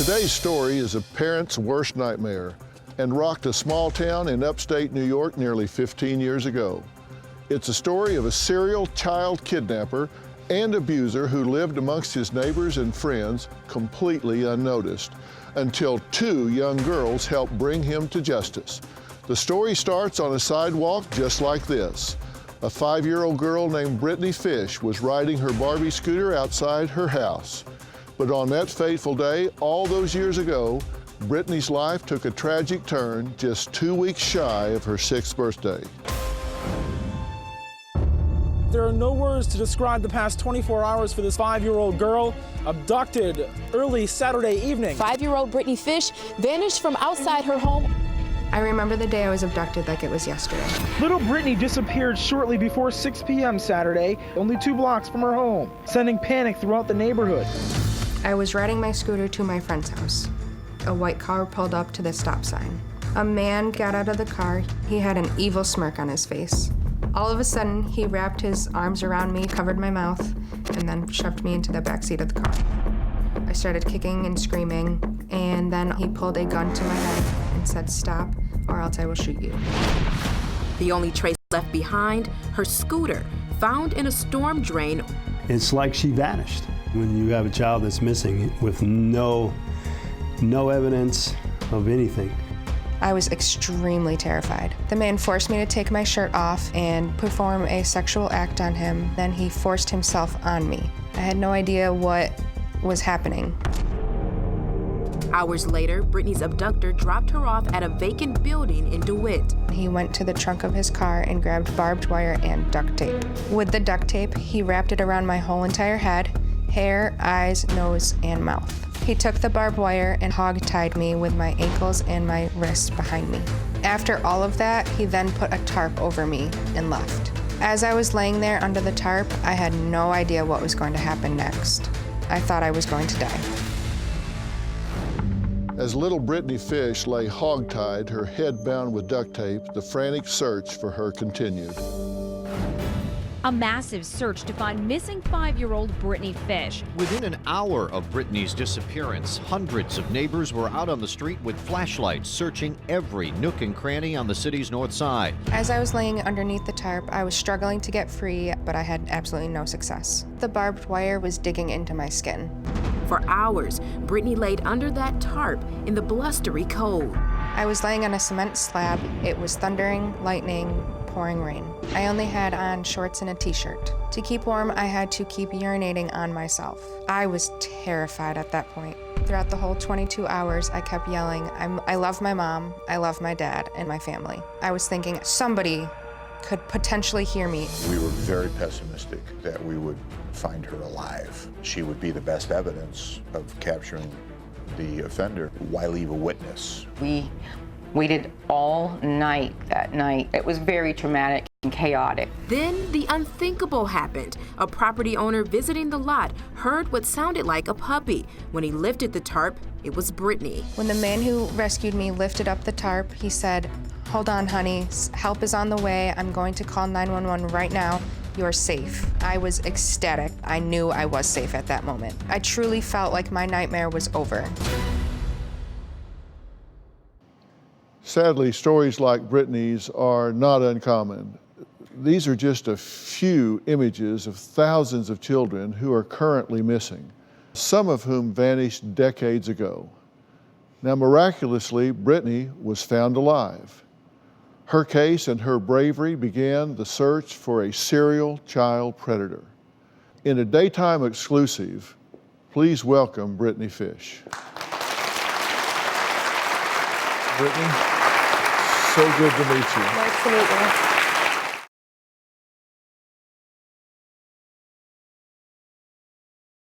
Today's story is a parent's worst nightmare and rocked a small town in upstate New York nearly 15 years ago. It's a story of a serial child kidnapper and abuser who lived amongst his neighbors and friends completely unnoticed until two young girls helped bring him to justice. The story starts on a sidewalk just like this. A 5-year-old girl named Brittany Fish was riding her Barbie scooter outside her house. But on that fateful day, all those years ago, Brittany's life took a tragic turn just 2 weeks shy of her 6th birthday. There are no words to describe the past 24 hours for this 5-year-old girl abducted early Saturday evening. 5-year-old Brittany Fish vanished from outside her home. I remember the day I was abducted like it was yesterday. Little Brittany disappeared shortly before 6 p.m. Saturday, only 2 blocks from her home, sending panic throughout the neighborhood. I was riding my scooter to my friend's house. A white car pulled up to the stop sign. A man got out of the car. He had an evil smirk on his face. All of a sudden, he wrapped his arms around me, covered my mouth, and then shoved me into the backseat of the car. I started kicking and screaming, and then he pulled a gun to my head and said, "Stop, or else I will shoot you." The only trace left behind, her scooter, found in a storm drain. It's like she vanished. When you have a child that's missing with no evidence of anything. I was extremely terrified. The man forced me to take my shirt off and perform a sexual act on him. Then he forced himself on me. I had no idea what was happening. Hours later, Brittany's abductor dropped her off at a vacant building in DeWitt. He went to the trunk of his car and grabbed barbed wire and duct tape. With the duct tape, he wrapped it around my whole entire head, hair, eyes, nose, and mouth. He took the barbed wire and hog-tied me with my ankles and my wrists behind me. After all of that, he then put a tarp over me and left. As I was laying there under the tarp, I had no idea what was going to happen next. I thought I was going to die. As little Brittany Fish lay hog-tied, her head bound with duct tape, the frantic search for her continued. A massive search to find missing 5-year-old Brittany Fish. Within an hour of Brittany's disappearance, hundreds of neighbors were out on the street with flashlights searching every nook and cranny on the city's north side. As I was laying underneath the tarp, I was struggling to get free, but I had absolutely no success. The barbed wire was digging into my skin. For hours, Brittany laid under that tarp in the blustery cold. I was laying on a cement slab. It was thundering, lightning, pouring rain. I only had on shorts and a t-shirt. To keep warm, I had to keep urinating on myself. I was terrified at that point. Throughout the whole 22 hours, I kept yelling, I love my mom, I love my dad, and my family. I was thinking somebody could potentially hear me. We were very pessimistic that we would find her alive. She would be the best evidence of capturing the offender. Why leave a witness? We waited all night that night. It was very traumatic and chaotic. Then the unthinkable happened. A property owner visiting the lot heard what sounded like a puppy. When he lifted the tarp, it was Brittany. When the man who rescued me lifted up the tarp, he said, "Hold on, honey, help is on the way. I'm going to call 911 right now. You're safe." I was ecstatic. I knew I was safe at that moment. I truly felt like my nightmare was over. Sadly, stories like Brittany's are not uncommon. These are just a few images of thousands of children who are currently missing, some of whom vanished decades ago. Now, miraculously, Brittany was found alive. Her case and her bravery began the search for a serial child predator. In a daytime exclusive, please welcome Brittany Fish. Brittany, so good to meet you. Nice to meet you.